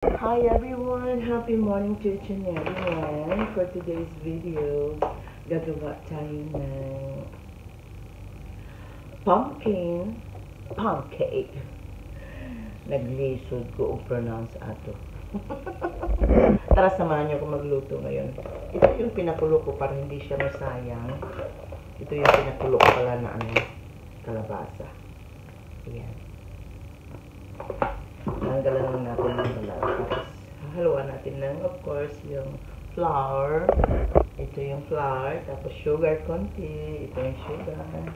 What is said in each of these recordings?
Hi everyone! Happy morning to each and everyone. For today's video, gagawa tayo ng pumpkin pancake. Naglisod ko o pronounce ato. Tara, samahan niyo ako magluto ngayon. Ito yung pinakulo ko para hindi siya masayang. Ito yung pinakulo ko pala na kalabasa. Ayan. Tanggalan lang natin ng balat. Tapos, haluan natin ng, of course, yung flour. Ito yung flour. Tapos, sugar konti. Ito yung sugar.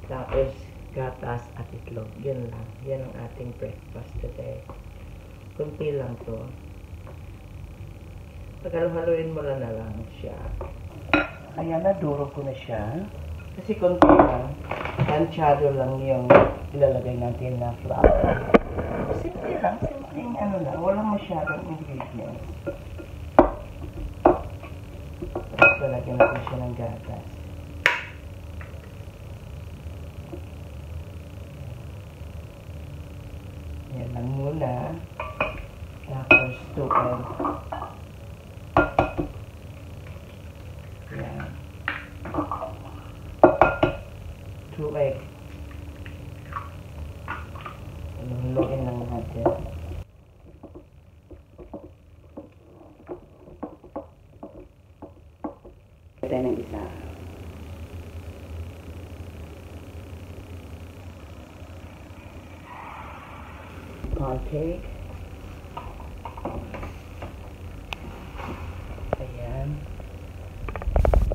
Tapos, gatas at itlog. Yan lang. Yan ang ating breakfast today. Kunti lang to. Paghaluin mo na lang siya. Ayan, naduro ko na siya. Kasi konti lang. Planchado lang yung ilalagay natin na flour. Simple lang, simpleng lang, walang masyadong ingredients. Tapos lalagyan natin siya ng gatas. Yan lang muna. Tapos 2 egg. Yan. 2 egg. Haluin lang natin. Ito ng isa. Pancake. Ayan.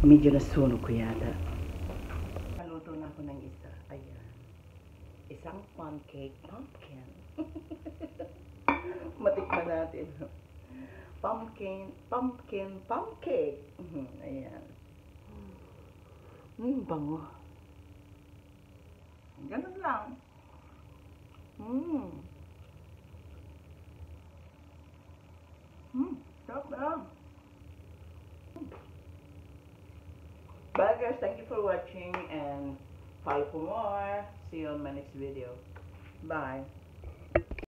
Medyo nasunog ko yata. Naluto na ako ng isa. Ayan. Isang pancake pumpkin. Matikman natin. Pumpkin pancake. Ayan. Bango. Ganun lang. Sarap lang. Bye guys, thank you for watching and follow for more. See you on my next video. Bye.